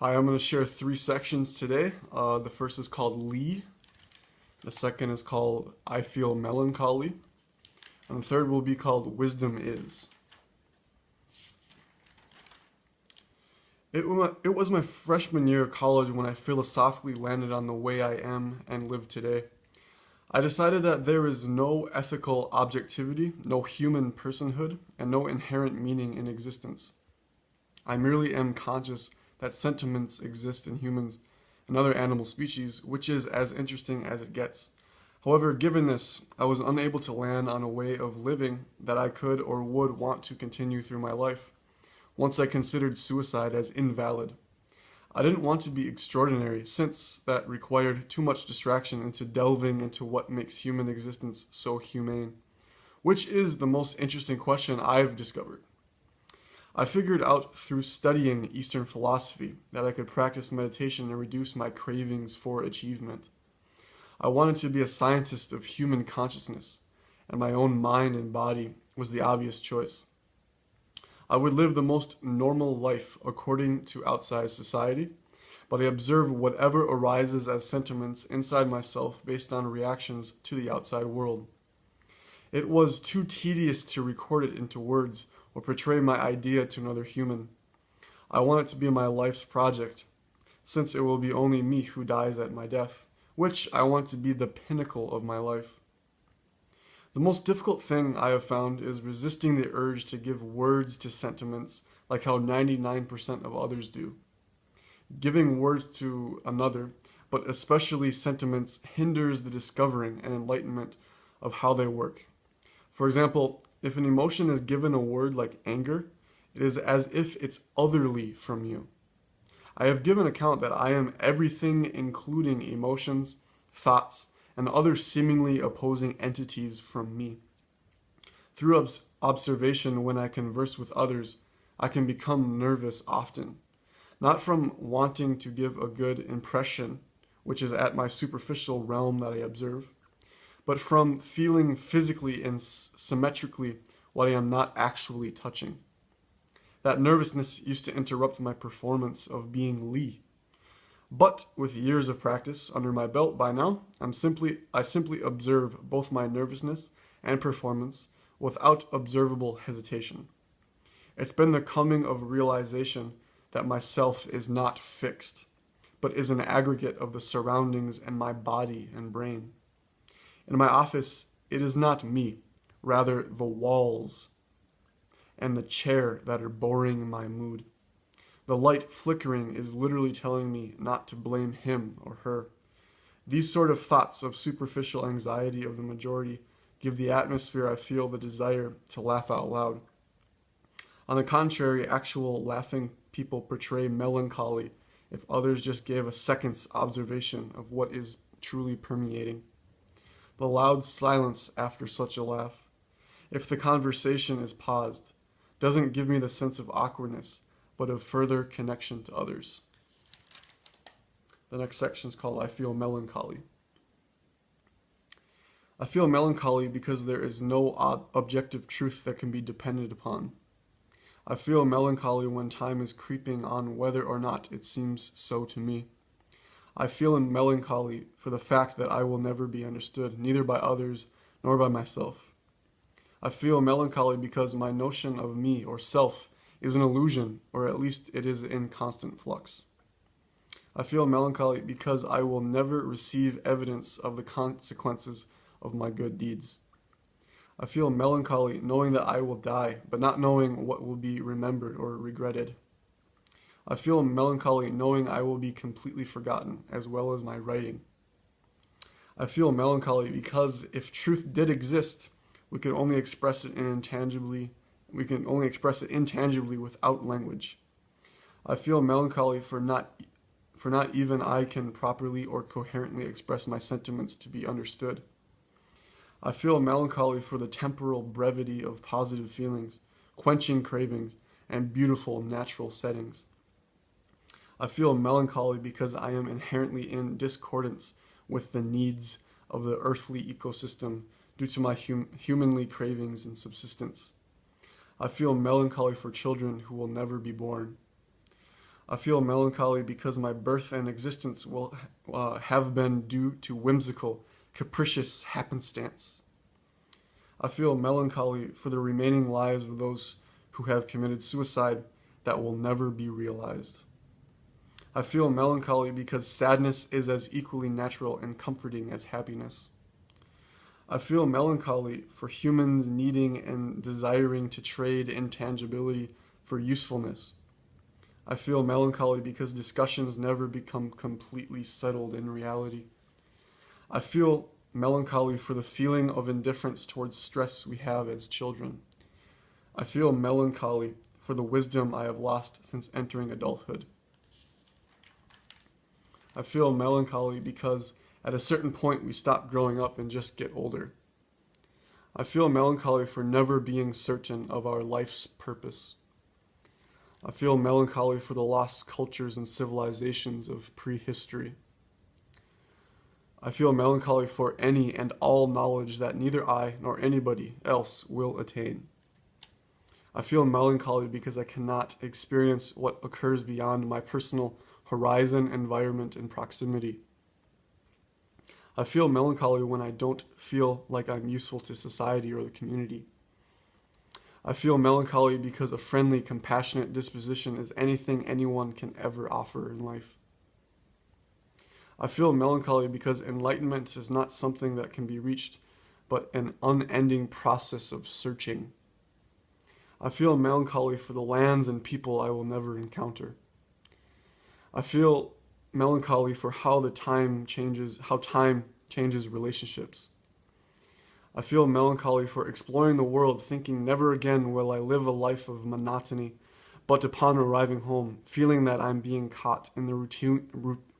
Hi, I'm going to share three sections today. The first is called Lee. The second is called I Feel Melancholy. And the third will be called Wisdom Is. It was my freshman year of college when I philosophically landed on the way I am and live today. I decided that there is no ethical objectivity, no human personhood, and no inherent meaning in existence. I merely am conscious that sentiments exist in humans and other animal species, which is as interesting as it gets. However, given this, I was unable to land on a way of living that I could or would want to continue through my life. Once I considered suicide as invalid. I didn't want to be extraordinary, since that required too much distraction into delving into what makes human existence so humane, which is the most interesting question I've discovered. I figured out through studying Eastern philosophy that I could practice meditation and reduce my cravings for achievement. I wanted to be a scientist of human consciousness, and my own mind and body was the obvious choice. I would live the most normal life according to outside society, but I observe whatever arises as sentiments inside myself based on reactions to the outside world. It was too tedious to record it into words or portray my idea to another human. I want it to be my life's project, since it will be only me who dies at my death, which I want to be the pinnacle of my life. The most difficult thing I have found is resisting the urge to give words to sentiments like how 99% of others do. Giving words to another, but especially sentiments, hinders the discovering and enlightenment of how they work. For example, if an emotion is given a word like anger, it is as if it's otherly from you. I have given account that I am everything including emotions, thoughts, and other seemingly opposing entities from me. Through observation when I converse with others, I can become nervous often, not from wanting to give a good impression, which is at my superficial realm that I observe, but from feeling physically and symmetrically what I am not actually touching. That nervousness used to interrupt my performance of being Lee. But with years of practice under my belt by now, I simply observe both my nervousness and performance without observable hesitation. It's been the coming of realization that myself is not fixed, but is an aggregate of the surroundings and my body and brain. In my office, it is not me, rather the walls and the chair that are boring my mood. The light flickering is literally telling me not to blame him or her. These sort of thoughts of superficial anxiety of the majority give the atmosphere I feel the desire to laugh out loud. On the contrary, actual laughing people portray melancholy if others just gave a second's observation of what is truly permeating. The loud silence after such a laugh, if the conversation is paused, doesn't give me the sense of awkwardness, but of further connection to others. The next section is called I Feel Melancholy. I feel melancholy because there is no objective truth that can be depended upon. I feel melancholy when time is creeping on whether or not it seems so to me. I feel melancholy for the fact that I will never be understood, neither by others nor by myself. I feel melancholy because my notion of me or self is an illusion, or at least it is in constant flux. I feel melancholy because I will never receive evidence of the consequences of my good deeds. I feel melancholy knowing that I will die, but not knowing what will be remembered or regretted. I feel melancholy knowing I will be completely forgotten, as well as my writing. I feel melancholy because if truth did exist, we can only express it intangibly without language. I feel melancholy for not even I can properly or coherently express my sentiments to be understood. I feel melancholy for the temporal brevity of positive feelings, quenching cravings, and beautiful natural settings. I feel melancholy because I am inherently in discordance with the needs of the earthly ecosystem due to my humanly cravings and subsistence. I feel melancholy for children who will never be born. I feel melancholy because my birth and existence will have been due to whimsical, capricious happenstance. I feel melancholy for the remaining lives of those who have committed suicide that will never be realized. I feel melancholy because sadness is as equally natural and comforting as happiness. I feel melancholy for humans needing and desiring to trade intangibility for usefulness. I feel melancholy because discussions never become completely settled in reality. I feel melancholy for the feeling of indifference towards stress we have as children. I feel melancholy for the wisdom I have lost since entering adulthood. I feel melancholy because at a certain point we stop growing up and just get older. I feel melancholy for never being certain of our life's purpose. I feel melancholy for the lost cultures and civilizations of prehistory. I feel melancholy for any and all knowledge that neither I nor anybody else will attain. I feel melancholy because I cannot experience what occurs beyond my personal horizon, environment, and proximity. I feel melancholy when I don't feel like I'm useful to society or the community. I feel melancholy because a friendly, compassionate disposition is anything anyone can ever offer in life. I feel melancholy because enlightenment is not something that can be reached, but an unending process of searching. I feel melancholy for the lands and people I will never encounter. I feel melancholy for how time changes relationships. I feel melancholy for exploring the world, thinking never again will I live a life of monotony, but upon arriving home, feeling that I'm being caught in the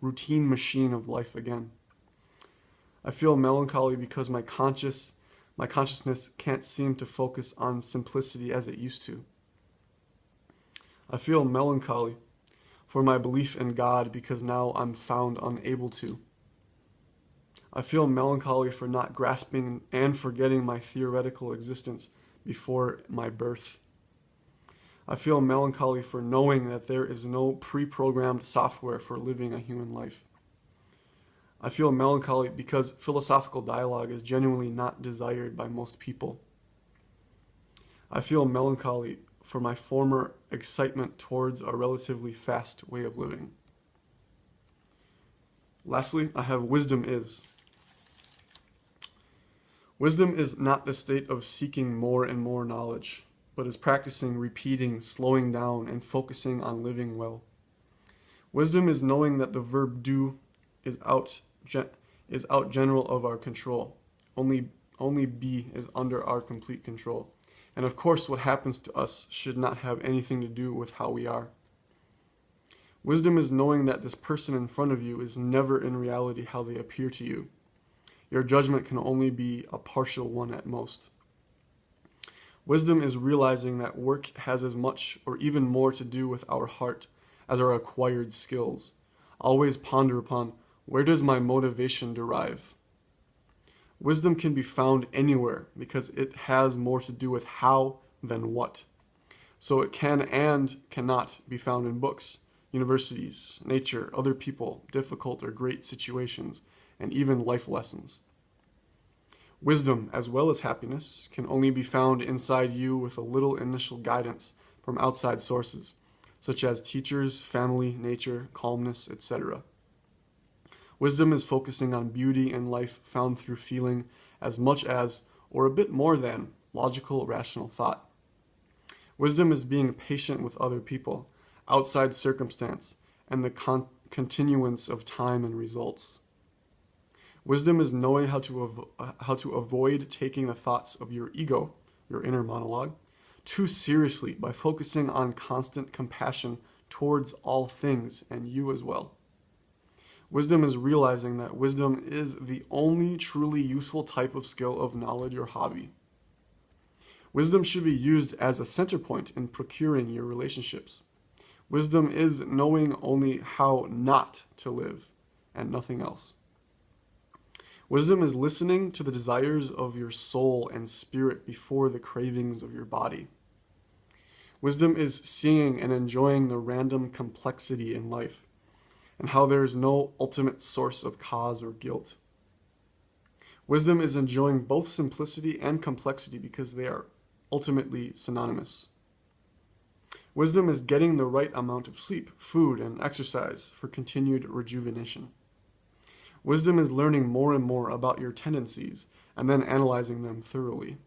routine machine of life again. I feel melancholy because my consciousness can't seem to focus on simplicity as it used to. I feel melancholy for my belief in God because now I'm found unable to. I feel melancholy for not grasping and forgetting my theoretical existence before my birth. I feel melancholy for knowing that there is no pre-programmed software for living a human life. I feel melancholy because philosophical dialogue is genuinely not desired by most people. I feel melancholy for my former excitement towards a relatively fast way of living. Lastly, I have wisdom is. Wisdom is not the state of seeking more and more knowledge, but is practicing repeating, slowing down, and focusing on living well. Wisdom is knowing that the verb do is out general of our control. Only be is under our complete control. And of course, what happens to us should not have anything to do with how we are. Wisdom is knowing that this person in front of you is never in reality how they appear to you. Your judgment can only be a partial one at most. Wisdom is realizing that work has as much or even more to do with our heart as our acquired skills. Always ponder upon, where does my motivation derive? Wisdom can be found anywhere because it has more to do with how than what. So it can and cannot be found in books, universities, nature, other people, difficult or great situations, and even life lessons. Wisdom, as well as happiness, can only be found inside you with a little initial guidance from outside sources, such as teachers, family, nature, calmness, etc. Wisdom is focusing on beauty in life found through feeling as much as, or a bit more than, logical, rational thought. Wisdom is being patient with other people, outside circumstance, and the continuance of time and results. Wisdom is knowing how to avoid taking the thoughts of your ego, your inner monologue, too seriously by focusing on constant compassion towards all things and you as well. Wisdom is realizing that wisdom is the only truly useful type of skill of knowledge or hobby. Wisdom should be used as a center point in procuring your relationships. Wisdom is knowing only how not to live and nothing else. Wisdom is listening to the desires of your soul and spirit before the cravings of your body. Wisdom is seeing and enjoying the random complexity in life and how there is no ultimate source of cause or guilt. Wisdom is enjoying both simplicity and complexity because they are ultimately synonymous. Wisdom is getting the right amount of sleep, food, and exercise for continued rejuvenation. Wisdom is learning more and more about your tendencies and then analyzing them thoroughly.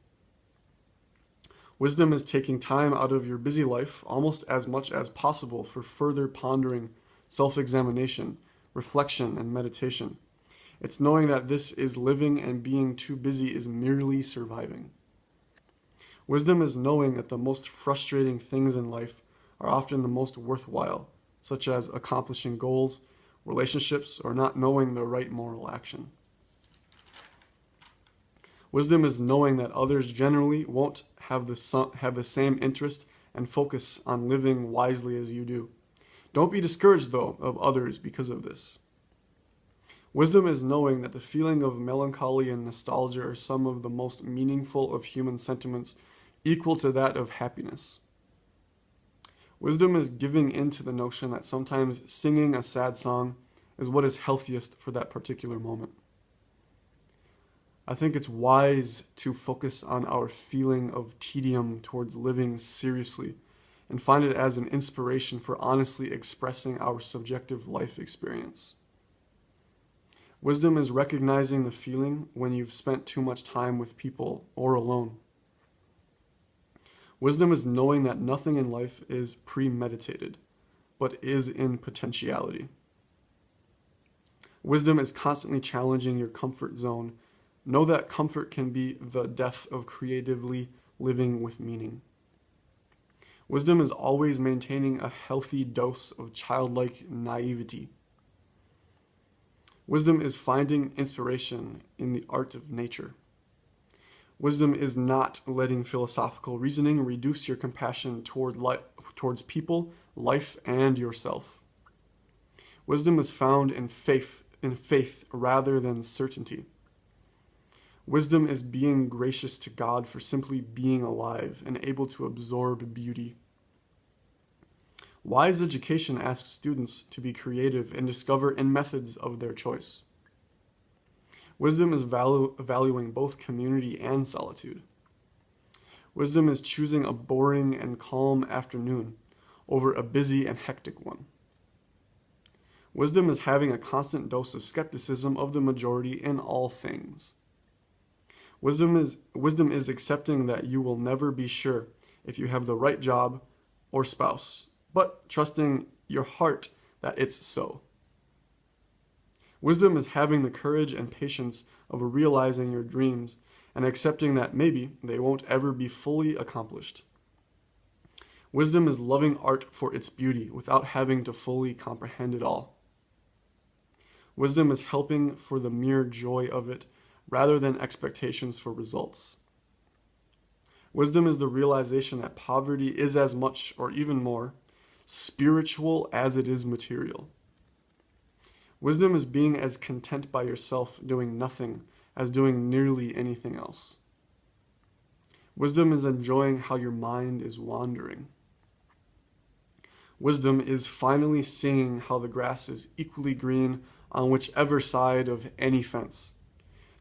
Wisdom is taking time out of your busy life almost as much as possible for further pondering, self-examination, reflection, and meditation. It's knowing that this is living and being too busy is merely surviving. Wisdom is knowing that the most frustrating things in life are often the most worthwhile, such as accomplishing goals, relationships, or not knowing the right moral action. Wisdom is knowing that others generally won't have the same interest and focus on living wisely as you do. Don't be discouraged, though, of others because of this. Wisdom is knowing that the feeling of melancholy and nostalgia are some of the most meaningful of human sentiments, equal to that of happiness. Wisdom is giving in to the notion that sometimes singing a sad song is what is healthiest for that particular moment. I think it's wise to focus on our feeling of tedium towards living seriously and find it as an inspiration for honestly expressing our subjective life experience. Wisdom is recognizing the feeling when you've spent too much time with people or alone. Wisdom is knowing that nothing in life is premeditated, but is in potentiality. Wisdom is constantly challenging your comfort zone. Know that comfort can be the death of creatively living with meaning. Wisdom is always maintaining a healthy dose of childlike naivety. Wisdom is finding inspiration in the art of nature. Wisdom is not letting philosophical reasoning reduce your compassion towards people, life, and yourself. Wisdom is found in faith rather than certainty. Wisdom is being gracious to God for simply being alive and able to absorb beauty. Wise education asks students to be creative and discover in methods of their choice. Wisdom is valuing both community and solitude. Wisdom is choosing a boring and calm afternoon over a busy and hectic one. Wisdom is having a constant dose of skepticism of the majority in all things. Wisdom is accepting that you will never be sure if you have the right job or spouse, but trusting your heart that it's so. Wisdom is having the courage and patience of realizing your dreams and accepting that maybe they won't ever be fully accomplished. Wisdom is loving art for its beauty without having to fully comprehend it all. Wisdom is helping for the mere joy of it rather than expectations for results. Wisdom is the realization that poverty is as much or even more spiritual as it is material. Wisdom is being as content by yourself doing nothing as doing nearly anything else. Wisdom is enjoying how your mind is wandering. Wisdom is finally seeing how the grass is equally green on whichever side of any fence.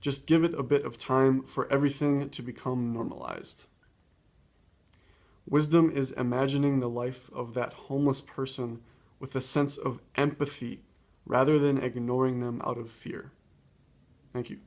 Just give it a bit of time for everything to become normalized. Wisdom is imagining the life of that homeless person with a sense of empathy rather than ignoring them out of fear. Thank you.